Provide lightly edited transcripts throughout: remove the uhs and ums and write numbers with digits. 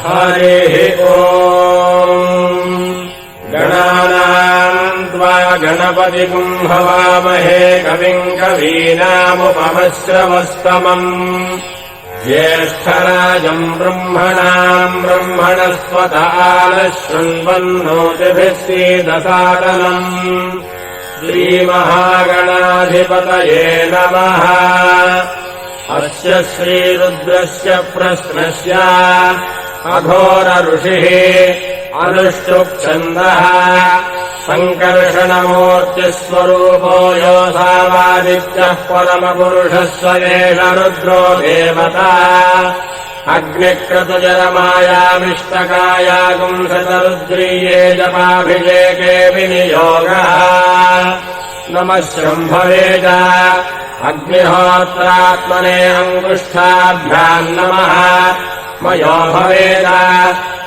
हरिः ओम् गणानाम् त्वा गणपतिम् हवामहे कविम् कवीनामुपमश्रवस्तमम् ज्येष्ठराजम् ब्रह्मणाम् ब्रह्मणस्पत आनः शृण्वन्नोतिभिः सीदसादनम् श्रीमहागणाधिपतये नमः। अस्य श्रीरुद्रस्य प्रश्नस्य अघोर ऋषिः अनुष्टुप्छन्दः सङ्कर्षणमूर्तिस्वरूपो योऽसावादित्यः परमपुरुषः स एष रुद्रो देवता अग्निक्रतुजरमायामिष्टकायागुंसतरुद्रीये जपाभिषेके विनियोगः। नमः शम्भवे च अग्निहोत्रात्मने अङ्गुष्ठाभ्याम् नमः मयो भवेद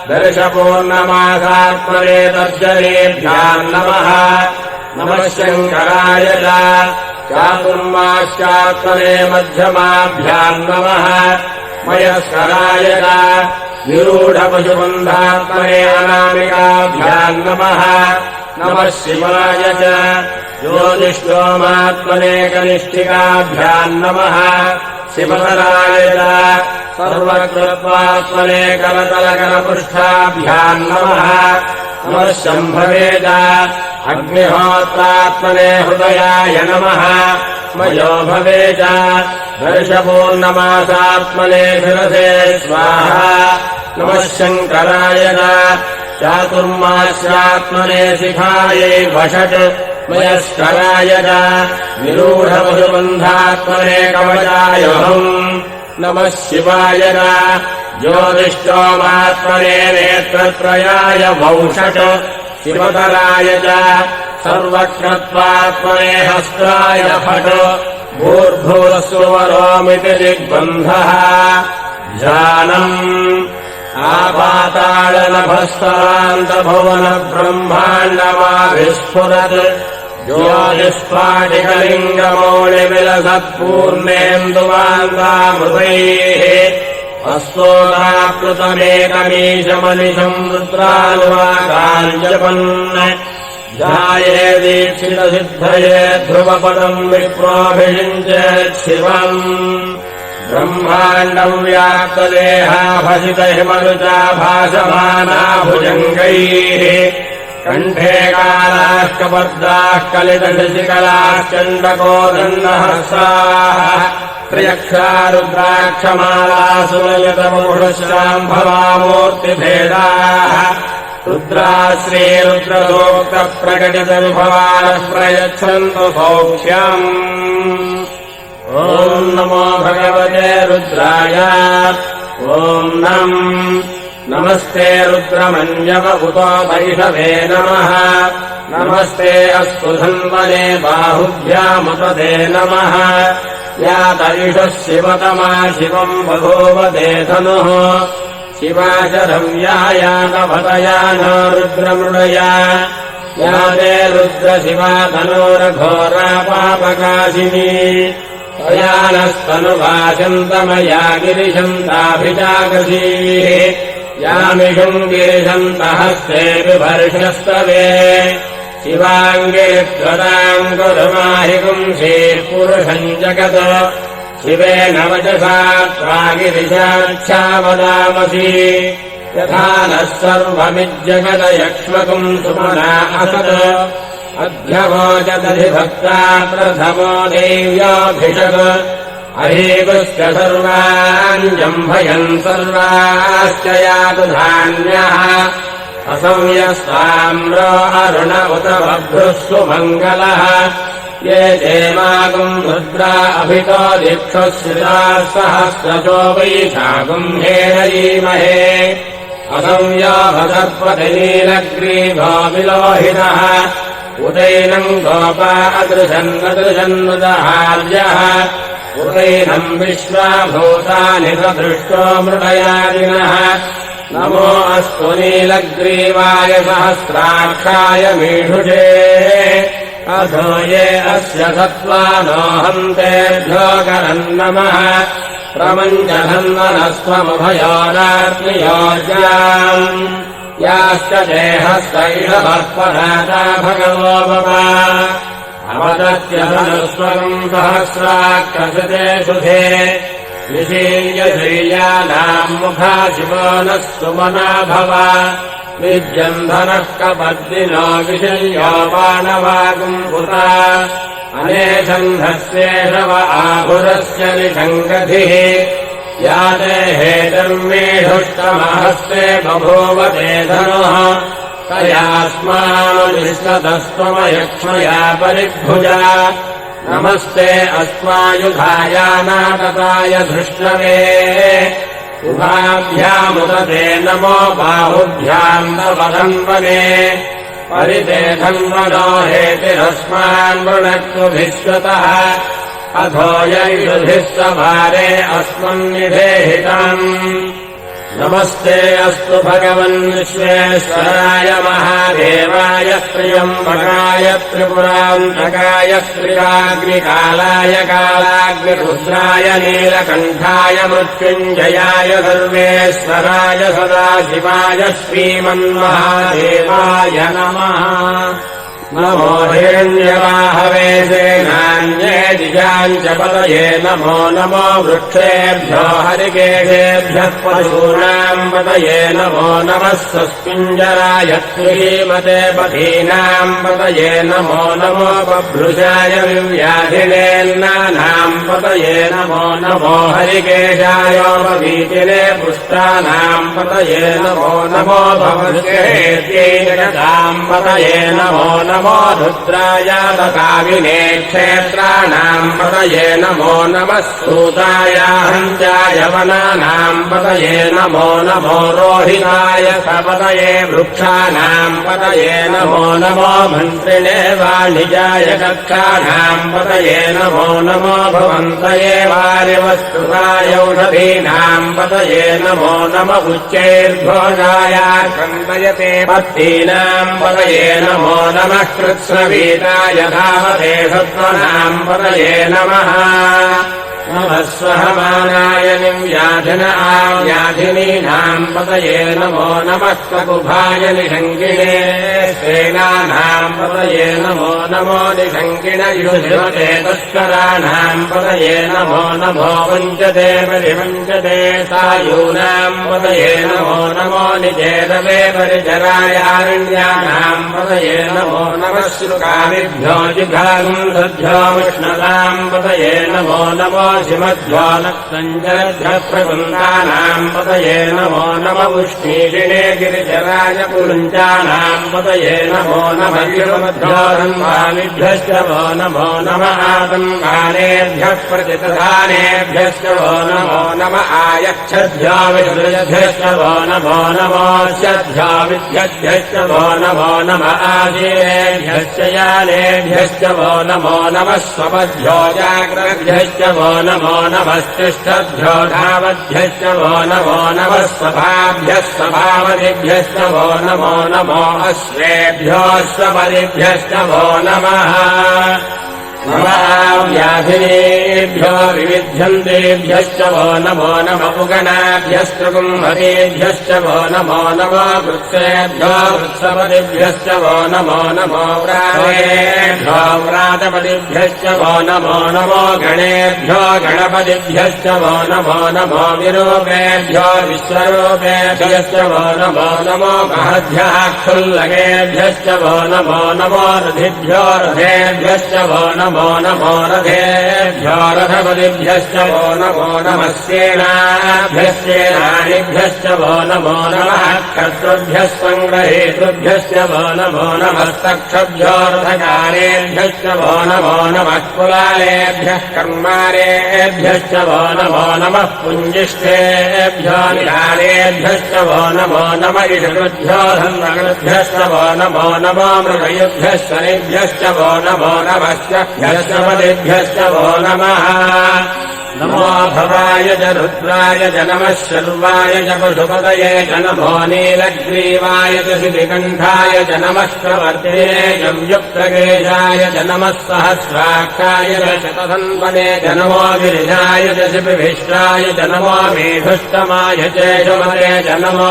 दर्शपूर्णमासात्मने तर्जनेभ्याम् नमः। नमः शङ्कराय च चातुर्मास्यात्मने मध्यमाभ्याम् नमः मयस्कराय च विरूढपशुबन्धात्मने अनामिकाभ्याम् नमः। नमः शिवाय च ज्योतिष्ठोमात्मने कनिष्ठिकाभ्याम् नमः शिवतराय च सर्वकृत्वात्मने करतलकरपृष्ठाभ्याम् नमः। नमः शम्भवे च अग्निहोत्रात्मने हृदयाय नमः मयो भवे च वर्षपूर्णमासात्मने शिरसे स्वाहा। नमः शङ्कराय च चातुर्मास्यात्मने शिखायै वषट् मयस्कराय च विरूढपशुबन्धात्मने कवचायहम्। नमः शिवाय च ज्योतिष्ठोमात्मने नेत्रत्रयाय वौषट् शिवतराय च सर्वक्रत्वात्मने हस्ताय फट् भूर्भुवस्सुवरोमिति दिग्बन्धः ध्यानम् आपातालनभस्तरान्तभुवनब्रह्माण्डमाभिस्फुरत् ज्योतिष्पाटिकलिङ्गमौलिविलसत्पूर्णेन्दुवाङ्गामृतैः हस्तोदाप्लुतमेकमीशमनिशम् रुद्रानुवाकाञ्जपन् ध्याये दीक्षितसिद्धये ध्रुवपदम् विप्रोऽभिषिञ्चेत् शिवम्। ब्रह्माण्डम् व्याप्तदेहाभसितहिमरुचा भासमाना भुजङ्गैः कण्ठे कालाः कपर्दाः कलितशशिकलाः चण्डकोदण्डहस्ताः त्र्यक्षा रुद्राक्षमालासुललितमुषशाम्भवामूर्तिभेदाः रुद्रा श्रीरुद्रसूक्तप्रकटितविभवानः प्रयच्छन्तु सौख्यम्। ॐ नमो भगवते रुद्राय ॐ नमस्ते रुद्रमन्यव उतो वैषवे नमः। नमस्ते अस्तु धन्वने बाहुभ्यामुपदे नमः। या तैषः शिवतमा शिवम् बभूवदे धनुः शिवाशरव्या यातभतया न रुद्रमृडया या ते रुद्रशिवा धनोरघोरा पापकाशिनी त्वया नस्तनुभाषन्तमया गिरिशन्ताभिजागसीः यामिषम् गिरिशन्तहस्ते बिभर्षस्तवे शिवाङ्गे त्वदाम् कुरुमाहिपुंसीः पुरुषम् जगत् शिवेन वचसा त्वा गिरिशाख्या यथा नः सर्वमिज्जगदयक्ष्मकुम् सुमना असत् अध्यवोचदधिभक्ता प्रथमो देव्याभिषक् अहीगुश्च सर्वान् जम्भयन् सर्वाश्च यातु धान्यः असंयस्ताम्रो अरुण उत बभ्रुः सुमङ्गलः ये चेमागुम् रुद्रा अभितो दीक्षुः श्रिताः सहस्रशो वैशाखुम् हेरयीमहे असंयोभसर्पतिनीलग्रीभो विलोहितः उदैनम् गोपा अदृशन्नदृशन्नुदहार्यः उदैनम् विश्वाभूतानि सदृष्टो मृडयादिनः नमो अस्तु नीलग्रीवाय सहस्राक्षाय मीढुषे अधो ये अस्य सत्त्वानोऽहम् तेभ्यो करम् नमः प्रमञ्चधन्वनस्त्वमुभयोरात्मयोज्याम् याश्च देहस्तैषवर्पराता भगवो भवा अवदत्यधनुस्वरम् सहस्राक्रसते शुधे निशील्यशैल्यानाम् मुखा शिवो नः सुमना भव विद्यन्धनः कपद्दिनो विशल्यो बाणवागुम्भुता अनेशन्धस्येषव आहुरस्य निषङ्गधिः या देहे धर्मेढुष्टमहस्ते बभूवते धनुः तयास्मानुनिष्टतस्त्वमयक्ष्मया परिभुजा नमस्ते अस्मायुधायानागताय धृष्णवे उभाभ्यामुदते नमो बाहुभ्याम् नवधन्वने परिते धन्वनो हेतिरस्मान् वृणक्तु विश्वतः अधो यैषुभिः सवारे अस्मन्निधेहितम् नमस्ते अस्तु भगवन् विश्वेश्वराय महादेवाय त्र्यम्बकाय त्रिपुरान्तकाय त्रिकाग्निकालाय कालाग्निरुद्राय नीलकण्ठाय मृत्युञ्जयाय सर्वेश्वराय सदाशिवाय श्रीमन्महादेवाय नमः नमो हिरण्यवाहवे सेनान्ये दिजाम् च पतये नमो नमो वृक्षेभ्यो हरिकेशेभ्यः पशूनाम् पतये नमो नमः सस्मिञ्जराय श्रीमते पथीनाम् पतये नमो नमो बभ्रुषाय विव्याधिनेन्नानाम् पतये नमो नमो हरिकेशाय पवीतिने पुष्टानाम् पतये नमो नमो भवस्येत्यैकताम् पतये नमो नमो रुद्राय काविने क्षेत्राणाम् पतये नमो नमः सूताय हञ्चाय वनानाम् पतये नमो नमो रोहिताय सपतये वृक्षाणाम् पतये नमो नमो मन्त्रिणे वाणिजाय कक्षाणाम् पतये नमो नमो भवन्तये वार्यवस्तुताय औषधीनाम् पतये नमो नम उच्चैर्घोषाय कन्दयते पत्तीनाम् पतये नमो नमः कृत्स्नवीताय धावते सत्त्वनाम् पतये नमः नमः स्वहमानाय निव्याधिन आव्याधिनीनाम् पतये नमो नमः ककुभाय निषङ्गिणे सेनानाम् पतये नमो नमो निषङ्गिण युधिमते तस्कराणाम् पतये नमो नमो वञ्चते परिवञ्चते सायूनाम् पतये नमो नमो निजेतवे परिचरायारण्यानाम् पतये नमो नमः श्रुकामिभ्यो जिघागुन्धभ्यो विष्णताम् पतये नमो नमो शिमध्यो नक्तञ्जलभ्यः प्रकुन्दानाम् पतये नमो नम उष्णीषिणे गिरिजराय पुरुञ्चानाम् पतये नमो नमः गिरिमध्यो रन्वामिभ्यश्च वो नमो नम आतङ्कानेभ्यः प्रतितधानेभ्यश्च वो नमो नम आयक्षभ्यो विसृजभ्यश्च वो नमो नमोऽस्यभ्यो विद्यभ्यश्च वो नमो नम आजीरेभ्यश्च यानेभ्यश्च वो नमो नमः स्वपद्भ्यो जाग्रभ्यश्च वो नमो नमस्तिष्ठभ्यो धावद्भ्यश्च वो नमो नमः स्वभाभ्यः स्वभावदिभ्यश्च वो नमो नमो अश्वेभ्यो स्वपदिभ्यश्च वो नमः व्याधिनेभ्यो विविध्यन्तेभ्यश्च वो नमो नम उगणाभ्यस्तृकुम्भरेभ्यश्च वो नमो नमो वृक्षेभ्यो वृक्षपदिभ्यश्च वो नमो नमो व्रातेभ्यो व्रातपदिभ्यश्च वो नमो नमो गणेभ्यो गणपतिभ्यश्च वो नमो नमो विरूपेभ्यो विश्वरूपेभ्यश्च वो नमो नमो महद्भ्यः क्षुल्लकेभ्यश्च वो नमो नमो रथिभ्यो रथेभ्यश्च वो नमो नमो रथेभ्यो रथपतिभ्यश्च वो नमो नमः सेनाभ्यश्चेनानिभ्यश्च वो नमो नमः कर्तृभ्यः सङ्ग्रहेतृभ्यश्च वो नमो नमस्तक्षभ्यो रथकारेभ्यश्च वो नमो नमः कुलालेभ्यः कर्मारेभ्यश्च वो नमो नमः पुञ्जिष्ठेभ्यो निरालेभ्यश्च वो नमो नम इषकृभ्यो धन्वकृभ्यश्च वो नमो नमो मृगयुभ्यश्च निभ्यश्च वो नमो नमस्य पदेभ्यश्च वो नमः नमो भवाय च रुद्राय च नमः शर्वाय च पशुपतये च नमो नीलग्रीवाय च शितिकण्ठाय च नमः प्रवर्तिने च युक्तकेशाय च नमः सहस्राक्षाय च शतधन्वने च नमो गिरिजाय च शिपिभिष्टाय च नमो मेघुष्टमाय च शुभते च नमो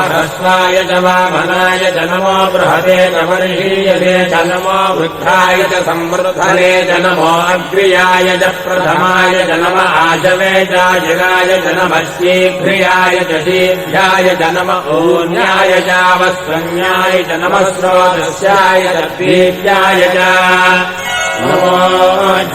ह्रस्वाय च वामनाय च नमो बृहते च वर्षीयते च नमो वृद्धाय च संवृद्धने च नमो अग्र्याय च प्रथमाय च नमः आशवे चाजिराय च नमः शीघ्रियाय च शीघ्राय च नमः ऊन्याय चावस्रन्याय च नमः स्रोतस्याय च दीर्घाय च नमो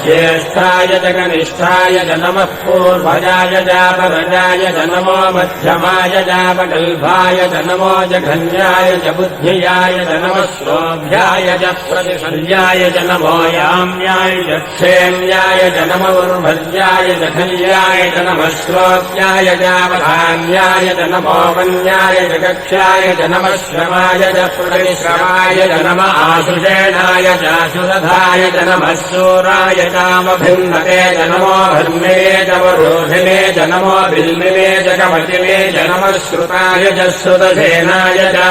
ज्येष्ठाय च कनिष्ठाय च नमः पूर्वजाय चापरजाय च नमो मध्यमाय चापकल्भाय च नमो जघन्याय च बुद्धियाय च नमः श्रोभ्याय च प्रतिशल्याय च नमो याम्याय च क्षेम्याय च नमो उर्भर्याय च खल्याय च नमः श्रोत्याय चावधान्याय च नमो वन्याय च कक्ष्याय च नमः श्रमाय च प्रतिश्रमाय च नमः आशुषेणाय चाशुरधाय च नमः शूराय चामभिन्नते च नमो भर्मिने च वरोधिने च नमो बिल्मिने च कवचिने च नमः श्रुताय च श्रुतसेनाय च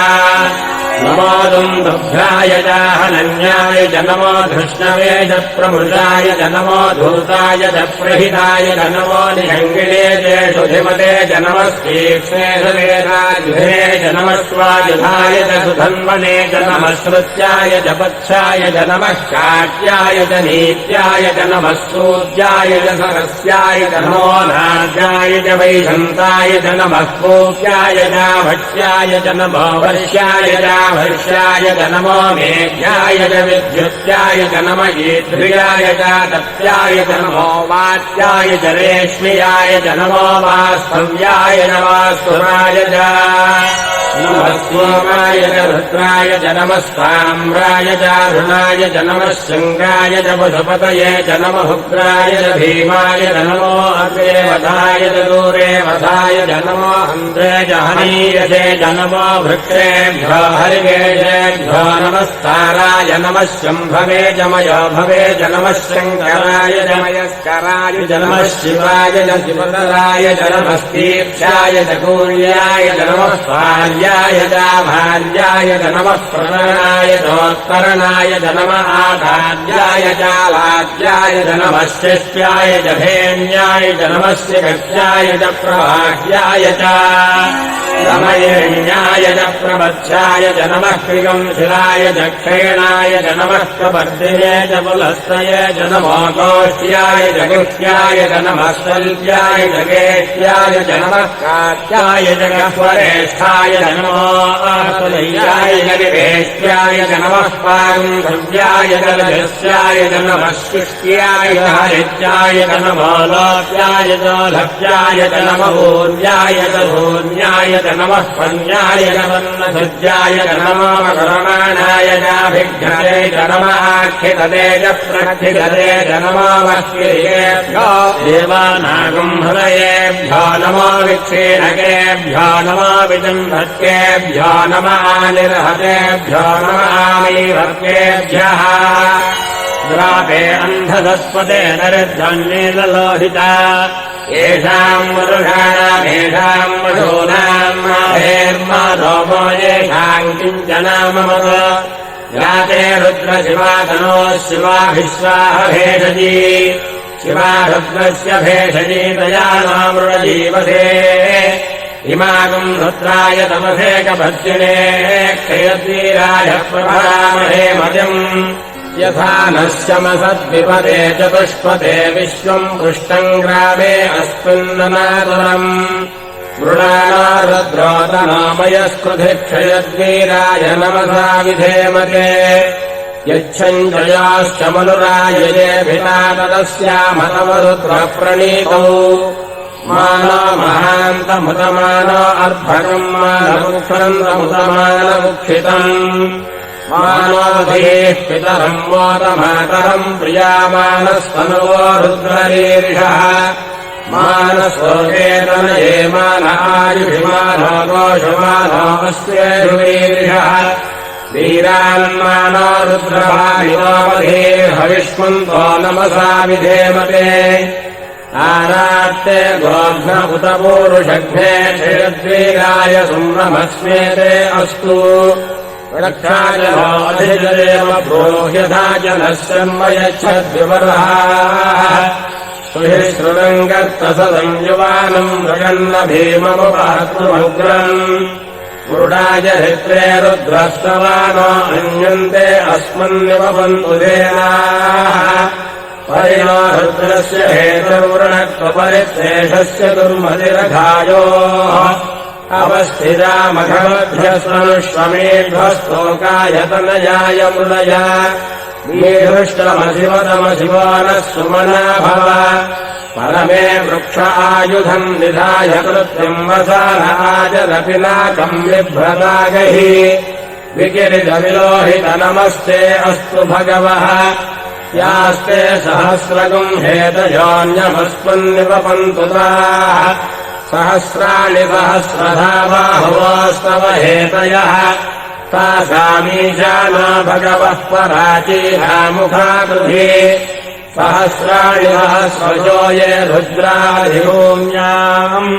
नमो दुन्दुभ्याय च हनन्याय च नमो धृष्णवे च प्रमृताय च नमो धूताय च प्रहिताय च नमो निहङ्गिने च सुधिमते च नमः तीक्ष्णे सवेराजुहे च नमः स्वायुधाय च सुधन्वने च नमः श्रुत्याय च पच्छाय च नमः शाट्याय च नीत्याय च नमः सूर्याय च सरस्याय च नमो नाद्याय च वैशन्ताय च नमः पूज्याय च भक्ष्याय च नमो वर्ष्याय च वर्षाय च नमो मेघ्याय च विद्युत्याय च नमः ईध्र्याय च तप्याय च नमो वात्याय च रेश्म्याय च नमो वास्तव्याय च वास्तुराय च नमः सोमाय च रुद्राय च नमः साम्राय च अरुणाय च नमः शङ्गाय च पशुपतये च नमः उग्राय च भीमाय च नमो अग्रे वधाय च दूरे वधाय च नमो हन्त्रे च हनीयसे च नमो वृक्षेभ्यो हरिकेशेभ्यो नमस्काराय नमः शम्भवे च मयो भवे च नमः शङ्कराय च मयस्कराय च नमः शिवाय च शिवतराय च नमः तीर्थाय च कूर्याय च नमः भार्याय च भार्याय च नमः प्रणनाय चोत्तरणाय च नमः आधार्याय च वाद्याय च नमः शिष्याय च धेन्याय च नमः शिखस्याय च प्रवाह्याय च रमयेण्याय च प्रवत्स्याय च नमः क्रिगंशिलाय च क्षयणाय च नमः प्रवर्धिने च पुलस्तये च नमो गोष्ठ्याय च गुह्याय च नमः शल्याय च गेष्ट्याय च नमः कात्याय च गह्वरेष्ठाय च नमो आसलय्याय च निवेष्ट्याय च नमः पागन्धव्याय च लभस्याय च नमः शुष्ट्याय च हरित्याय च नमो लोप्याय च लभ्याय च नमः ऊर्याय च धूर्याय च नमः पन्याय च वन्नसज्जाय च नमो मकरमाणाय चाभिघ्नते च नमः आक्षितते च प्रक्षितते च नमो वह्विर्येभ्यो देवानागुम्भृतयेभ्यो नमो विक्षीणकेभ्यो नमो विजम्भत्केभ्यो नमः निर्हतेभ्यो नमः आमीवर्गेभ्यः द्रापे अन्धदस्पते नरध्वन्नीललोहिता येषाम् मरुषाणामेषाम् पशूनाम् माभेर्मा रोमो येषाम् किञ्चनाममत याते रुद्रशिवातनोः शिवाभिश्वाह भेषजी शिवा रुद्रस्य भेषजी तया नामृजीवसे इमागम् रुद्राय तमसेकभर्जिने क्षयद्वीराय प्रभरामहे मतिम् यथा नः शमसद्विपदे चतुष्पदे विश्वम् पृष्टम् ग्रामे अस्मिन्ननातुरम् मृणाना रुद्रोतनामयस्कृधिक्षयद्वीराय नमसा विधेमते यच्छञ्जयाश्च मनुरायजेभिता तदस्यामतमरुद्रप्रणीतौ मानो महान्तमुतमानो अर्भकम् मानमुक्षन्तमुतमानमुक्षितम् मानोधीः पितरम् मोदमातरम् प्रियामानस्तनुवो रुद्ररीर्षः मानसोकेतनये मान आयुषिमानो गोषमानो अस्येषुवीर्षः वीरान्मानो रुद्रभाविनोमधे हविष्मन्तो नमसा विधेमते आरात्ते गोघ्न उत पूरुषघ्ने क्षयद्वीराय सुम्रमस्मेते अस्तु रक्षाजनोऽधिजरेव ब्रूह्यथा जनः शर्मयच्छद्विवरः सुहिश्रुरङ्गर्तसदम् युवानम् मृगन्न भीममुपहर्तुमुग्रम् मुरुडाय हित्रे रुद्रस्तवानो अन्यन्ते अस्मन्निवपन्तु धेनाः परिणो रुद्रस्य हेतुर्वृणत्वपरित्रेषस्य दुर्मतिरघायोः अवस्थितामघवध्यस्तनुष्वमेध्वस्तोकायतनयाय मृडया वीहृष्टमशिवतमशिवो नः सुमना भव परमे वृक्ष आयुधम् निधाय कृत्यम् वसान आजरपिनाकम् बिभ्रतागहि विकिरितविलोहित नमस्ते अस्तु भगवः यास्ते सहस्रगुम् हेतयोऽन्यमस्मन्निवपन्तु ताः सहस्राणि सहस्रधा बाहुवोस्तव हेतयः तासामीशानो भगवः पराचीनामुखाकृधि सहस्राणि सहस्रजो ये रुद्राधिभूम्याम्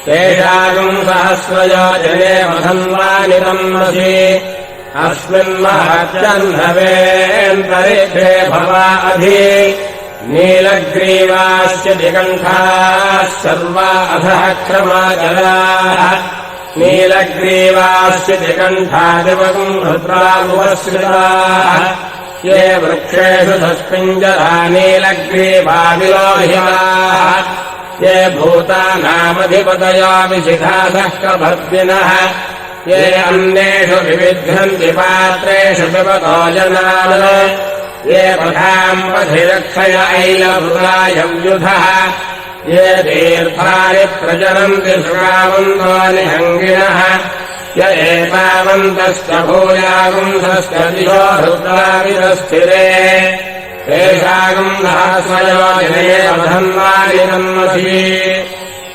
तेषागम् सहस्रयो जने मधन्वानि तन्मसि अस्मिन्महत्यन्धवेऽन्तरिक्षे भवा अधि नीलग्रीवाश्च दिगण्ठाः सर्वा अधः क्षमाचराः नीलग्रीवाश्च दिगण्ठादिवगम् रुद्रामुपश्रिताः ये वृक्षेषु सस्पिञ्जरा नीलग्रीवा विलोहिताः ये भूतानामधिपतयो विशिखासः कभर्दिनः ये अन्येषु विविध्यन्ति पात्रेषु पिबतो जनान् ये पथाम् पथिरक्षय ऐलभृतायव्युधः ये तीर्थानि प्रचरन्ति सुरावन्तानि हङ्गिनः य एतावन्तश्च भूयागुंसश्च दिशो रुद्राविरस्थिरे तेषागम् सहस्रयो जने वधन्वानि तन्मसि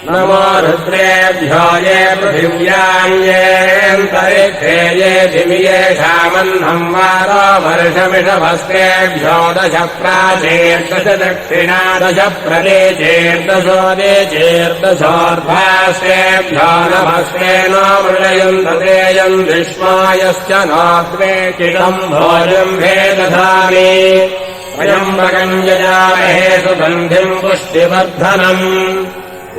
नमो रुद्रेभ्यो ये पृथिव्याम् येऽन्तरिक्षे ये दिवि येषामह्नम् वारो वर्षमिषभस्तेभ्यो दश प्राचेर्दश दक्षिणा दश प्रदेचेर्दशोदेचेर्दशोर्ध्वास्तेभ्यो नभस्ते नो मृळयन्त तेयम् विश्वायश्च नोऽग्रे चिदम् भोजम् भेदधामि त्र्यम्बकम् यजामहे सुगन्धिम् पुष्टिवर्धनम्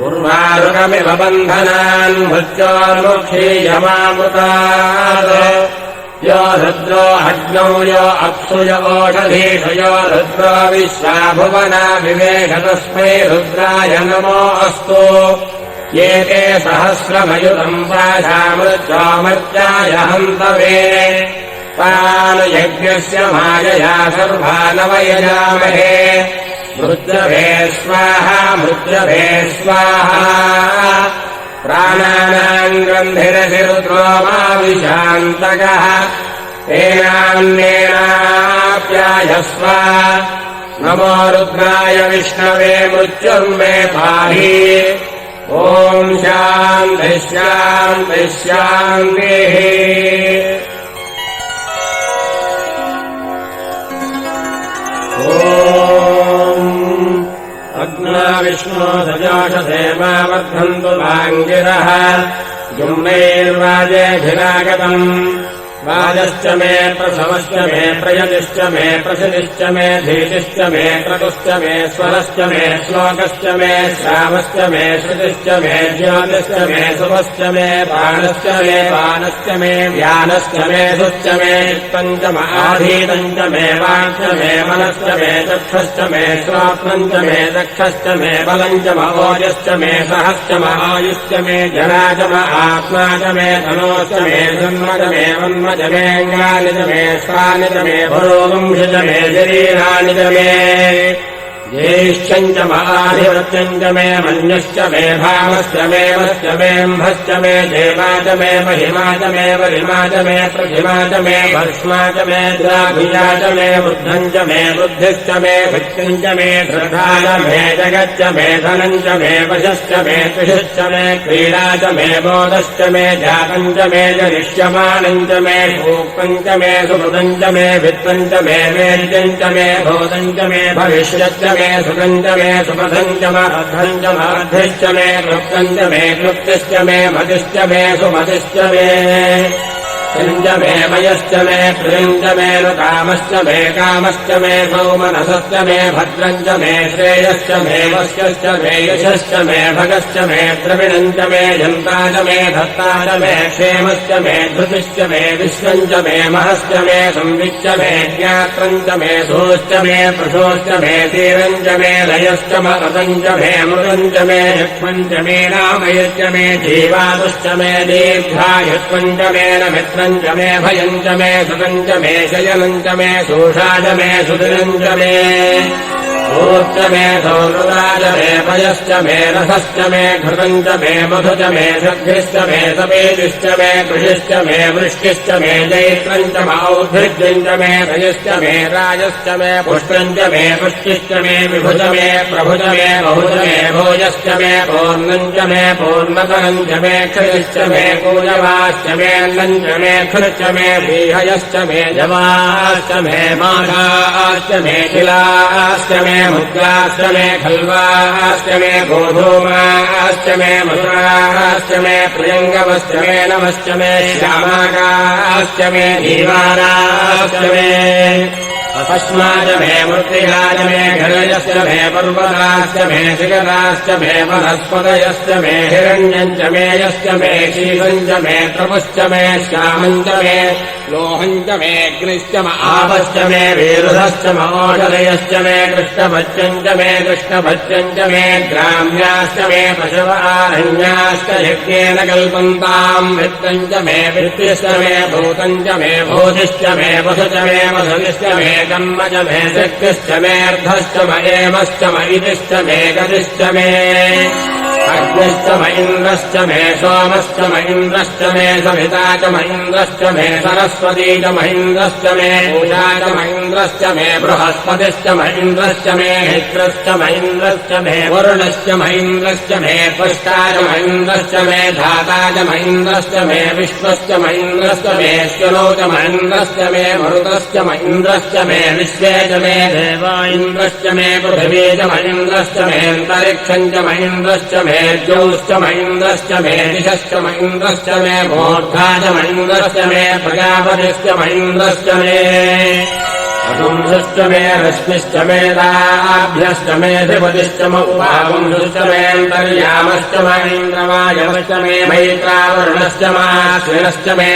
उर्वारुकमिव बन्धनान् मृत्योर्मुक्षीयमामृतात् यो रुद्रो अग्नौ यो अप्सु य ओषधीषु यो रुद्रो विश्वाभुवना विवेश तस्मै रुद्राय नमो अस्तु ये ते सहस्रमयुतम् पाशामृत्योमर्त्याय हन्तवे तान् यज्ञस्य मायया सर्वानवयजामहे मृत्यभे स्वाहा मृत्यभे स्वाहा प्राणानाम् ग्रन्थिरसि रुद्रो मा विशान्तकः तेनान्येनाप्यायस्व नमो रुद्राय विष्णवे मृत्युर्मे पाहि ॐ शान्तिः शान्तिः शान्तिः अग्ना विष्णो सजाषसेवा वर्धन्तु वाङ्गिरः जुम्नैर्वाजेऽभिरागतम् वाजश्च मे प्रसवश्च मे प्रयतिश्च मे प्रसिदिश्च मे धीतिश्च मे क्रतुश्च मे स्वरश्च मे श्लोकश्च मे श्रावश्च मे श्रुतिश्च मे ज्योतिश्च मे सुभश्च मे बाणश्च मे बाणश्च मे व्यानश्च मे सुश्च मे चित्तम् च महाधीतम् च मे वाक्च मे मनश्च मे चक्षश्च मे श्रोत्रम् च मे दक्षश्च मे बलम् च महोजश्च मे सहश्च महायुश्च मे जना च महात्मा च मे धनोश्च मे जन्म च मे वन्म च मे अङ्गानि च मे स्वानि च मे पुरोवंश च मे शरीराणि च मे ज्येष्ठम् च महाधिपत्यम् च मे मन्युश्च मे भावश्च मे वश्च मे म्भश्च मे देवा च मे महिमा च मे वरिमा च मे प्रतिमा च मे भस्मा च मे द्राभिया च मे बुद्धम् च मे बुद्धिश्च मे भक्तिम् च मे श्रद्धा च मे जगच्च मे धनम् च मे वशश्च मे कृषश्च मे क्रीडा च मे बोधश्च मे जातम् च मे जनिष्यमानम् च मे सूक्तम् च मे सुहृदम् च मे वित्तम् च मे वेद्यम् च मे भूतम् च मे भविष्यच्च मे सुगम् च मे सुपथम् च मर्धम् च मर्धिश्च मे क्लुप्तम् च मे क्लुप्तिश्च मे मतिश्च मे सुमतिश्च मे च मे मयश्च मे प्रियम् च मे कामश्च मे कामश्च मे सौमनसश्च मे भद्रम् च मे श्रेयश्च मे वश्यश्च मे यशश्च मे भगश्च मे द्रविणम् च मे जन्ता च मे धत्ता च मे क्षेमश्च मे धृतिश्च मे विश्वम् च मे महश्च मे संविच्च मे ज्ञात्रम् च मे सोश्च मे प्रशोश्च मे तीरम् च मे लयश्च मरतम् च मे मृतम् च मे यक्ष्मम् च मे नामयश्च मे जीवादुश्च मे दीर्घायुष्मम् च मे नमित्रम् च मे भयम् च मे सुखम् च मे शयनम् च मे शोषा च मे सुदिनम् च मे ोश्च मे सौहृदा च मे पयश्च मे रसश्च मे घृतम् च मे मधु च मे सद्भिश्च मे सपेतिश्च मे कृषिश्च मे वृष्टिश्च मे जैत्रम् च मौद्भिद्यम् च मे रजश्च मे राजश्च मे पुष्टम् च मे पुष्टिश्च मे विभुज मे प्रभुज मे बहुज मे भोजश्च मे पूर्णम् च मे पूर्णतरम् च मे क्षयश्च मे कूजवाश्च मे अन्नम् च मे खृश्च मे व्रीहयश्च मे जवाश्च मे माघाश्च मे शिलाश्च मे मुद्राश्च मे खल्वाश्च मे गोधूमाश्च मे मधुराश्च मे प्रियङ्गवश्च मे नमश्च मे श्यामाकाश्च मे दीवाराश्च मे अपश्माच मे मृत्तिकाच मे घृजश्च मे पर्वताश्च मे शिखराश्च मे वनस्पतयश्च मे हिरण्यम् च मे यश्च मे शीलम् च मे तपश्च मे श्यामम् च मे लोहम् च मे अग्निश्च आपश्च मे वीरुधश्च मौषधयश्च मे कृष्णभज्यम् च मे कृष्णभज्यम् च मे ग्राम्याश्च मे पशवरण्याश्च यज्ञेन कल्पन्ताम् वित्तम् च मे वित्तिश्च मे भूतम् च मे भूतिश्च मे वसु च मे वसुतिश्च मे कर्म च मे शक्तिश्च मे अर्धश्च मयेमश्च मयितिश्च मे गतिश्च मे अग्निश्च महीन्द्रश्च मे सोमश्च महीन्द्रश्च मे सविता च महीन्द्रश्च मे सरस्वती च महीन्द्रश्च मे पूजा च महीन्द्रश्च मे बृहस्पतिश्च महीन्द्रश्च मे मित्रश्च महीन्द्रश्च मे वरुणश्च महीन्द्रश्च मे त्वष्टा च महीन्द्रश्च मे धाता च महीन्द्रश्च मे विश्वश्च महीन्द्रश्च मे श्वनो च महीन्द्रश्च मे मरुतश्च महीन्द्रश्च मे विश्वे च मे देवा इन्द्रश्च मे पृथिवी च महीन्द्रश्च मे अन्तरिक्षम् च महीन्द्रश्च मे ज्योश्च महीन्द्रश्च मे दिशश्च महीन्द्रश्च मे मूर्धा च महीन्द्रश्च मे प्रजापतिश्च महीन्द्रश्च मे पुंसश्च मे रश्मिश्च मे दाभ्यश्च मे धिपतिश्च मौभावंसश्च मेऽन्तर्यामश्च महीन्द्रवायवश्च मे मैत्रावरुणश्च माश्विनश्च मे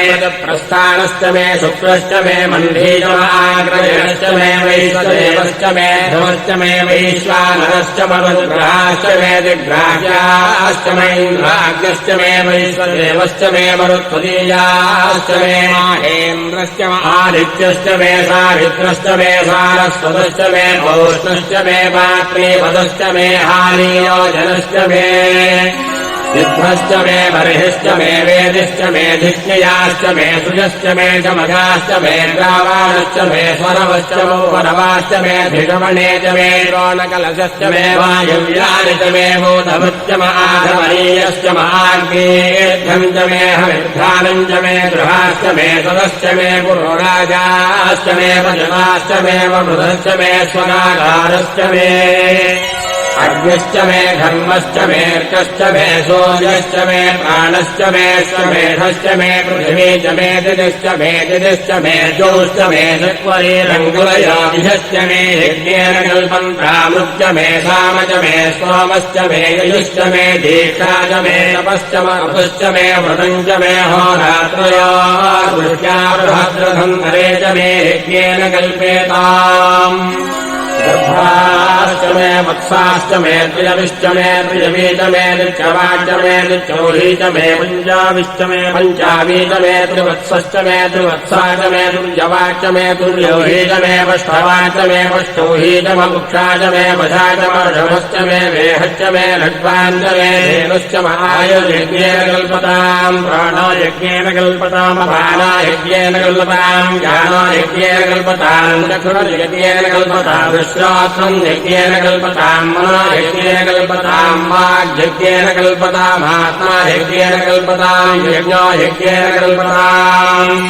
प्रस्थानश्च मे शुक्रश्च मे मन्धी च आग्रयणश्च मे वैश्वदेवश्च मे धमश्च मे वैश्वानरश्च मरुद्ग्रहाश्च मे दिग्राह्याश्च मैन्द्राग्निश्च मे वैश्वदेवश्च मे मरुत्वदीयाश्च मे माहेन्द्रश्च आदित्यश्च मे सावित्रश्च मे सारस्वतश्च मे पौष्णश्च मे पात्रीपदश्च मे हानीयोजनश्च मे सिद्धश्च मे बर्हिश्च मे वेदिश्च मे धिष्ण्याश्च मे सुजश्च मे चमगाश्च मे ग्रावाणश्च मे स्वरवश्च मौवरवाश्च मे धिषमणे च मे रोणकलशश्च मे वायुव्यानि च मे भूतभृश्च महाधमनीयश्च महाग्नेर्घम् च मे हविर्धानम् च मे गृहाश्च मे सदश्च मे पुरोराजाश्च मे वजनाश्च मे वमृधश्च मे स्वनागारश्च मे अग्निश्च मे धर्मश्च मेऽर्कश्च मे सूर्यश्च मे प्राणश्च मे स्वमेधश्च मे पृथिवी च मे दिदिश्च मे दिदिश्च मे ज्योश्च मे चक्वरीरङ्गुलयोधिश्च मे यज्ञेन कल्पन्तामृश्च मे साम च मे सोमश्च मे ययुश्च मे दीक्षा च मे तपश्च मरुतश्च मे व्रतम् च मे होरात्रयोर्वृष्ट्याबृहद्रथन्तरे च मे यज्ञेन कल्पेताम् गर्भाश्च मे वत्साश्च मे त्रियविश्च मे त्रियवी च मे नित्यवाच मे नित्यौही च मे पञ्चाविश्च मे पञ्चावी च मे त्रिवत्सश्च मे त्रिवत्सा च मे तुर्यवाच मे तुर्यौही च मे पष्ठवा च मे पष्टौही च मुक्षा च मे वधा च मर्षभश्च मे वेहश्च मे लड्वान् च मे धेनुश्च महायुर्यज्ञेन कल्पताम् प्राणोयज्ञेन कल्पताम् अपानायज्ञेन कल्पताम् ज्ञानोयज्ञेन कल्पताम् चक्षुर्यज्ञेन कल्पताम् श्रोत्रम् यज्ञेन कल्पताम् मनो यज्ञेन कल्पताम् वाग्यज्ञेन कल्पताम् आत्मा यज्ञेन कल्पताम् यज्ञो यज्ञेन कल्पताम्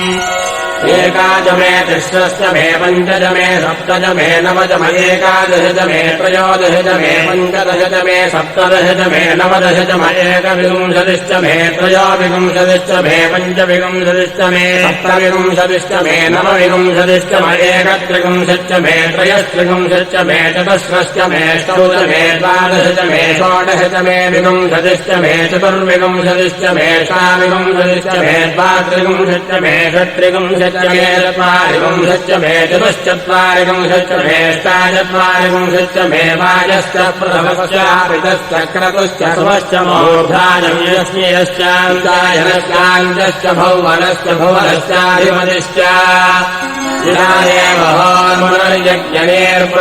एकाच मे तिष्ठश्च मे पञ्चज मे सप्तज मे नवज मे एकादशज मे त्रयोदशज मे पञ्चदशज मे सप्तदशज मे नवदशज मे एकविंशतिश्च मे त्रयोविंशतिश्च मे पञ्चविंशतिश्च मे सप्तविंशतिश्च मे नवविंशतिश्च मे एकत्रिंशच्च मे त्रयस्त्रिंशच्च मे चतुस्रश्च मे षोडश मे द्वादशच मे षोडशच मे विंशतिश्च मे चतुर्विंशतिश्च मे षाविंशतिश्च मे द्वात्रिंशच्च मे षट्त्रिंशच्च मे चत्वारिंशच्च मे चतुश्चत्वारिंशच्च मे अष्टाचत्वारिंशच्च मे वाजश्च प्रथमश्चापितश्च क्रतुश्च सुमश्च मूर्धायश्च भौवनश्च भुवनश्चाधिपतिश्च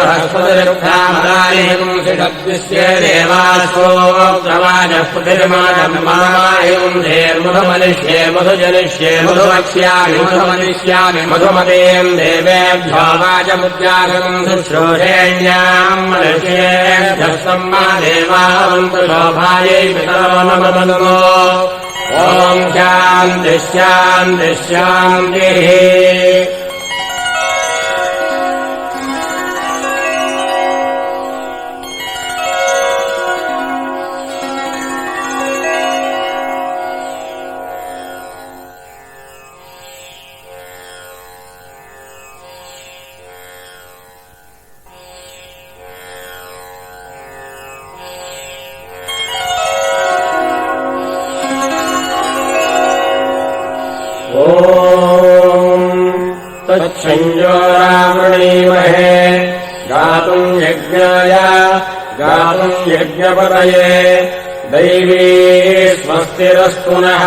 ृहस्पतिर्ब्रह्मदारिंसिषद्विश्ये देवासो प्रवाजः पृथिर्माधर्मायुंधेर्मधुमनिष्ये मधुजनिष्ये मधुवक्ष्यामि मधुमनिष्यामि मधुमतेम् देवेभ्यो वाचमुद्यागम् शुश्रूषेण्याम् मनुष्येभ्यः सम्मा देवावन्तु शोभायै पितरो नमो ॐ शान्तिः शान्तिः शान्तिः तच्छञ्जोरावृणीमहे गातुम् यज्ञाय गातुम् यज्ञपतये दैवी स्वस्तिरस्तु नः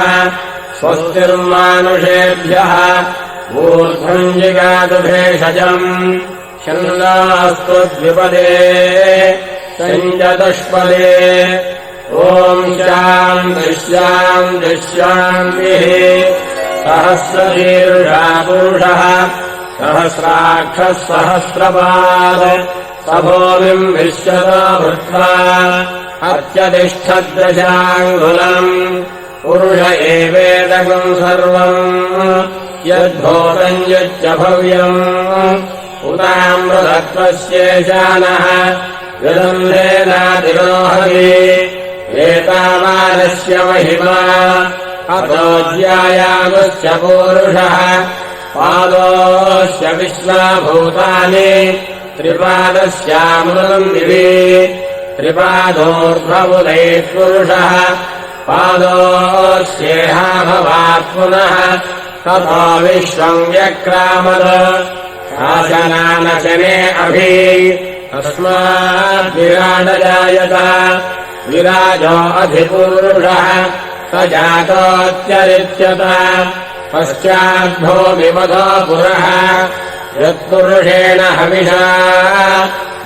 स्वस्तिर्मानुषेभ्यः ऊर्ध्वम् जिगातु भेषजम् छन्दास्तु द्विपदे सञ्जतुष्पदे ॐ शान्तिः शान्तिः शान्तिः सहस्रशीर्षा पुरुषः सहस्राक्षः सहस्रपाद सभूमिम् विश्वतो भूत्वा अत्यतिष्ठद्दशाङ्गुलम् पुरुष एवेदकम् सर्वम् यद्भूतम् यच्च भव्यम् उतामृतत्वस्येशानः यदन्धेनातिरोहति एतावानस्य महिमा अतोऽध्यायागस्य पूरुषः पादोऽस्य विश्वाभूतानि त्रिपादस्यामृतम् दिवि त्रिपादोर्ध्वमुदैः पुरुषः पादोऽस्येहा भवात् पुनः ततो विश्वम् व्यक्रामद शासनानशने अभि तस्माद्विराडजायत विराजो अधिपूरुषः स जातोऽत्यरिच्यत पश्चाद्भूमिमधो पुरः यत्पुरुषेण हविषा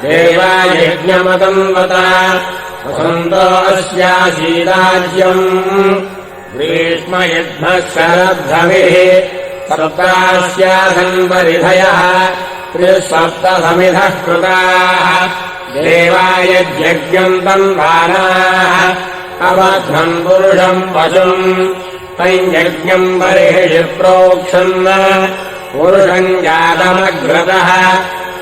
देवायज्ञमतन्वत वसन्तो अस्यासीदाज्यम् ग्रीष्म यद्भः शरद्धविः सप्तास्यासन्परिधयः त्रिसप्तसमिधः कृताः देवायज्ञम् तन्वानाः अबध्नम् पुरुषम् पशुम् तञ्यज्ञम् बर्हिषि प्रोक्षन् पुरुषम् जातमग्रतः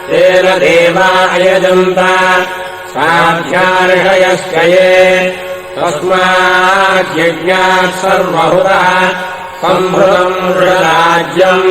तेन देवा अयजन्त साध्यार्षयश्च ये तस्माद्यज्ञात् सर्वहुतः सम्भृतम् वृषराज्यम्